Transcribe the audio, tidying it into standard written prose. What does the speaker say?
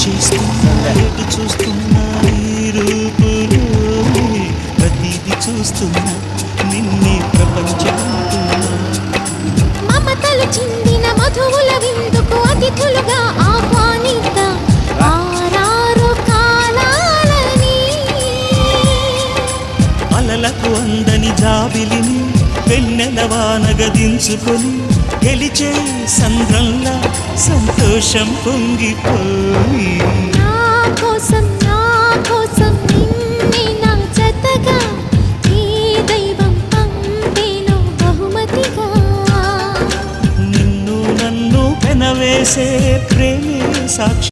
చేస్తున్నా ఎటు చూస్తున్నా ఈ రూపులో ప్రతిది చూస్తున్నా నిన్నే ప్రపంచమంటున్నా మమతలు చిందిన మధువుల విందుకు అతిథులుగా ఆహ్వానిద్దాం ఆరారు కాలాలని అలలకు అందని జాబిలిని వెన్నెల వానగదించుకొని గెలిచే సంద్రంలా సంతోషం పొంగిపోయి నా కోసం నిన్నే నా జతగా ఈ దైవం పంపేను బహుమతిగా నిన్ను నన్ను పెనవేసే ప్రేమే సాక్షి